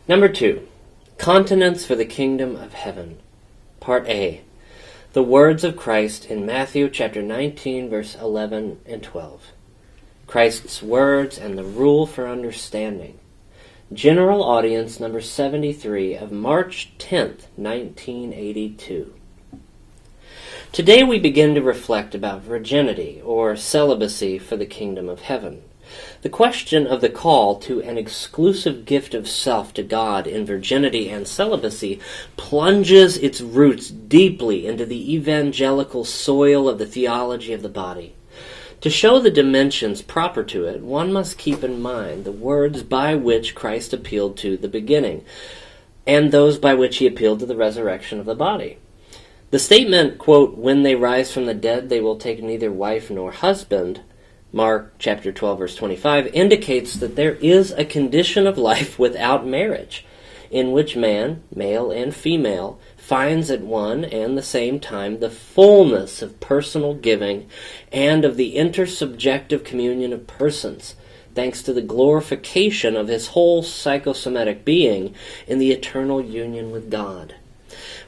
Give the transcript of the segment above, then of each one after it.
Number 2, continence for the kingdom of heaven. Part A, the words of Christ in Matthew chapter 19, verse 11 and 12. Christ's words and the rule for understanding. General Audience number 73 of March 10th, 1982. Today we begin to reflect about virginity or celibacy for the kingdom of heaven. The question of the call to an exclusive gift of self to God in virginity and celibacy plunges its roots deeply into the evangelical soil of the theology of the body. To show the dimensions proper to it, one must keep in mind the words by which Christ appealed to the beginning, and those by which he appealed to the resurrection of the body. The statement, quote, "When they rise from the dead, they will take neither wife nor husband," Mark chapter 12, verse 25, indicates that there is a condition of life without marriage, in which man, male and female, finds at one and the same time the fullness of personal giving and of the intersubjective communion of persons, thanks to the glorification of his whole psychosomatic being in the eternal union with God.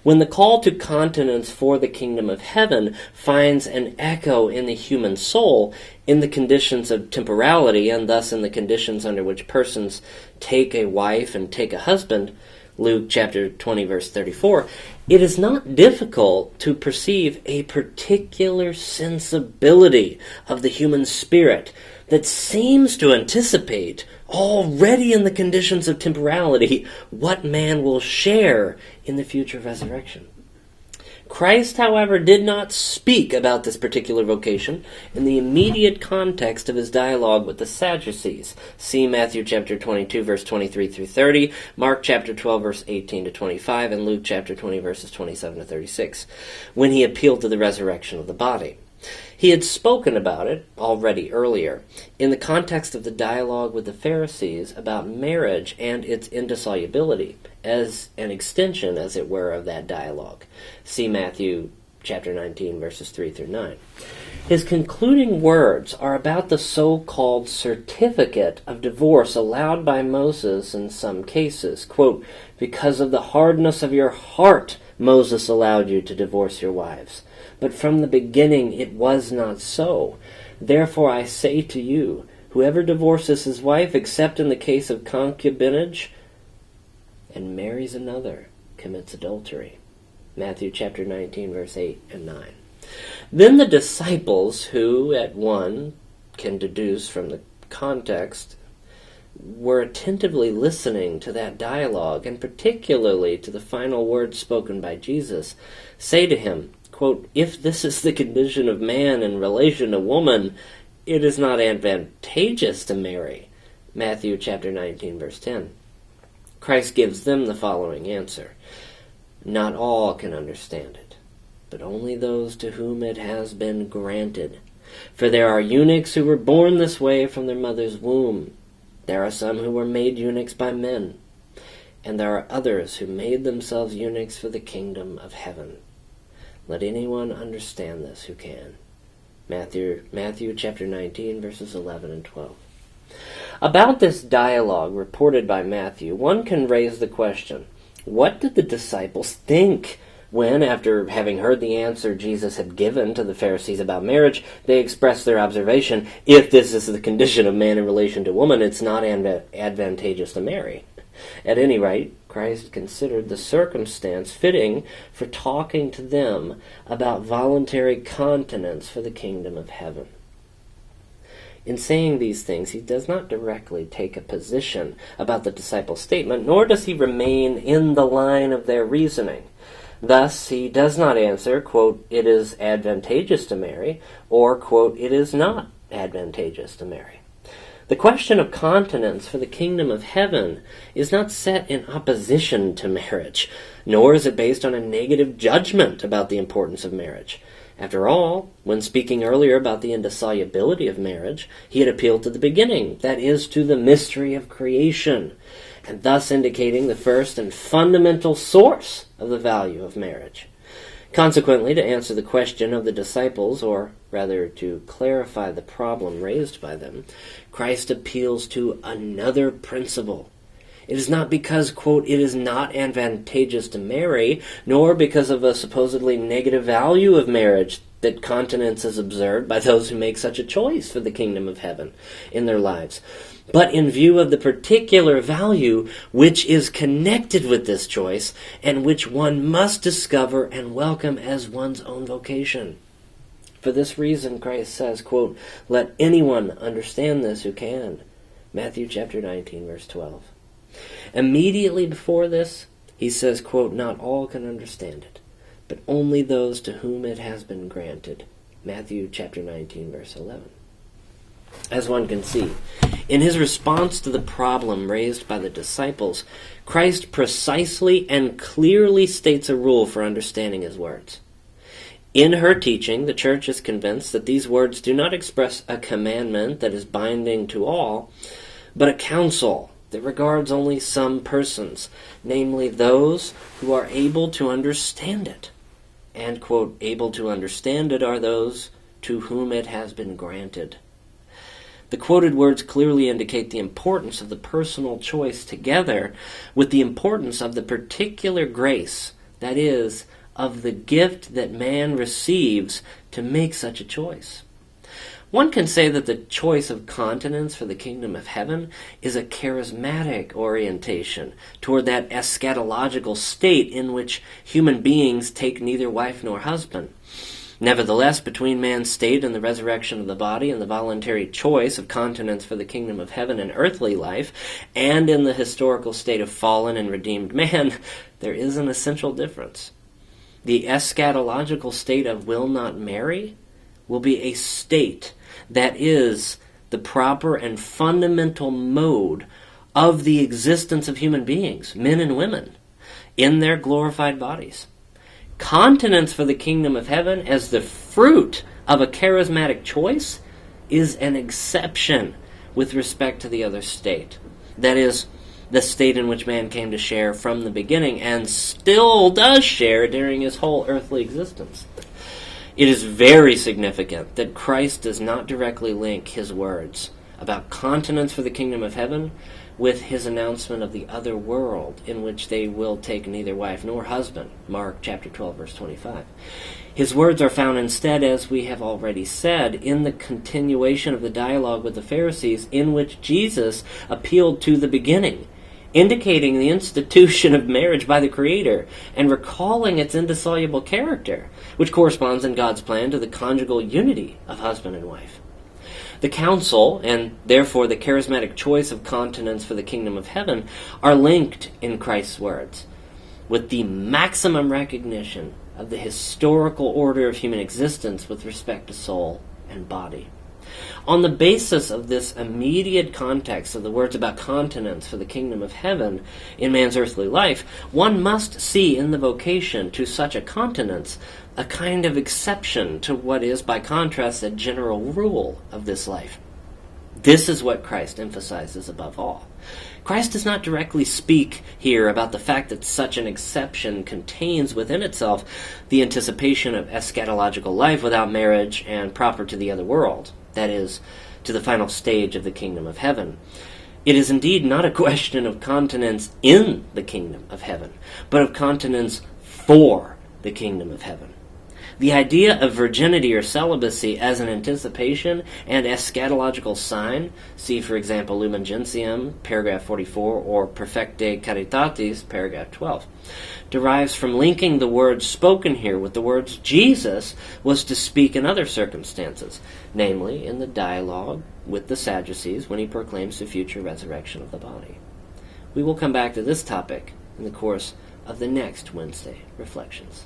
When the call to continence for the kingdom of heaven finds an echo in the human soul, in the conditions of temporality, and thus in the conditions under which persons take a wife and take a husband, Luke chapter 20, verse 34, it is not difficult to perceive a particular sensibility of the human spirit that seems to anticipate, already in the conditions of temporality, what man will share in the future resurrection. Christ, however, did not speak about this particular vocation in the immediate context of his dialogue with the Sadducees. See Matthew chapter 22, verse 23 through 30, Mark chapter 12, verse 18 to 25, and Luke chapter 20, verses 27 to 36, when he appealed to the resurrection of the body. He had spoken about it already earlier in the context of the dialogue with the Pharisees about marriage and its indissolubility, as an extension, as it were, of that dialogue. See Matthew chapter 19, verses 3 through 9. His concluding words are about the so-called certificate of divorce allowed by Moses in some cases. Quote, "Because of the hardness of your heart, Moses allowed you to divorce your wives. But from the beginning it was not so. Therefore I say to you, whoever divorces his wife, except in the case of concubinage, and marries another, commits adultery." Matthew chapter 19, verse 8 and 9. Then the disciples, who at one can deduce from the context, were attentively listening to that dialogue, and particularly to the final words spoken by Jesus, say to him, quote, "If this is the condition of man in relation to woman, it is not advantageous to marry." Matthew chapter 19, verse 10. Christ gives them the following answer. "Not all can understand it, but only those to whom it has been granted. For there are eunuchs who were born this way from their mother's womb. There are some who were made eunuchs by men, and there are others who made themselves eunuchs for the kingdom of heaven. Let anyone understand this who can." Matthew chapter 19, verses 11 and 12. About this dialogue reported by Matthew, one can raise the question, what did the disciples think when, after having heard the answer Jesus had given to the Pharisees about marriage, they expressed their observation, "If this is the condition of man in relation to woman, it's not advantageous to marry"? At any rate, Christ considered the circumstance fitting for talking to them about voluntary continence for the kingdom of heaven. In saying these things, he does not directly take a position about the disciples' statement, nor does he remain in the line of their reasoning. Thus, he does not answer, quote, "It is advantageous to marry," or, quote, "It is not advantageous to marry." The question of continence for the kingdom of heaven is not set in opposition to marriage, nor is it based on a negative judgment about the importance of marriage. After all, when speaking earlier about the indissolubility of marriage, he had appealed to the beginning, that is, to the mystery of creation, and thus indicating the first and fundamental source of the value of marriage. Consequently, to answer the question of the disciples, or rather to clarify the problem raised by them, Christ appeals to another principle. It is not because, quote, it is not advantageous to marry, nor because of a supposedly negative value of marriage that continence is observed by those who make such a choice for the kingdom of heaven in their lives, but in view of the particular value which is connected with this choice and which one must discover and welcome as one's own vocation. For this reason, Christ says, quote, let anyone understand this who can. Matthew chapter 19, verse 12. Immediately before this, he says, quote, not all can understand it, but only those to whom it has been granted. Matthew chapter 19, verse 11. As one can see, in his response to the problem raised by the disciples, Christ precisely and clearly states a rule for understanding his words. In her teaching, the church is convinced that these words do not express a commandment that is binding to all, but a counsel that regards only some persons, namely those who are able to understand it. And, quote, able to understand it are those to whom it has been granted. The quoted words clearly indicate the importance of the personal choice together with the importance of the particular grace, that is, of the gift that man receives to make such a choice. One can say that the choice of continence for the kingdom of heaven is a charismatic orientation toward that eschatological state in which human beings take neither wife nor husband. Nevertheless, between man's state and the resurrection of the body and the voluntary choice of continence for the kingdom of heaven and earthly life, and in the historical state of fallen and redeemed man, there is an essential difference. The eschatological state of will not marry will be a state that is the proper and fundamental mode of the existence of human beings, men and women, in their glorified bodies. Continence for the kingdom of heaven as the fruit of a charismatic choice is an exception with respect to the other state. That is, the state in which man came to share from the beginning and still does share during his whole earthly existence. It is very significant that Christ does not directly link his words about continence for the kingdom of heaven with his announcement of the other world in which they will take neither wife nor husband, Mark chapter 12, verse 25. His words are found instead, as we have already said, in the continuation of the dialogue with the Pharisees in which Jesus appealed to the beginning, indicating the institution of marriage by the Creator and recalling its indissoluble character, which corresponds in God's plan to the conjugal unity of husband and wife. The counsel, and therefore the charismatic choice of continence for the kingdom of heaven, are linked in Christ's words with the maximum recognition of the historical order of human existence with respect to soul and body. On the basis of this immediate context of the words about continence for the kingdom of heaven in man's earthly life, one must see in the vocation to such a continence a kind of exception to what is, by contrast, a general rule of this life. This is what Christ emphasizes above all. Christ does not directly speak here about the fact that such an exception contains within itself the anticipation of eschatological life without marriage and proper to the other world, that is, to the final stage of the kingdom of heaven. It is indeed not a question of continence in the kingdom of heaven, but of continence for the kingdom of heaven. The idea of virginity or celibacy as an anticipation and eschatological sign, see for example Lumen Gentium, paragraph 44, or Perfecte Caritatis, paragraph 12, derives from linking the words spoken here with the words Jesus was to speak in other circumstances, namely in the dialogue with the Sadducees when he proclaims the future resurrection of the body. We will come back to this topic in the course of the next Wednesday Reflections.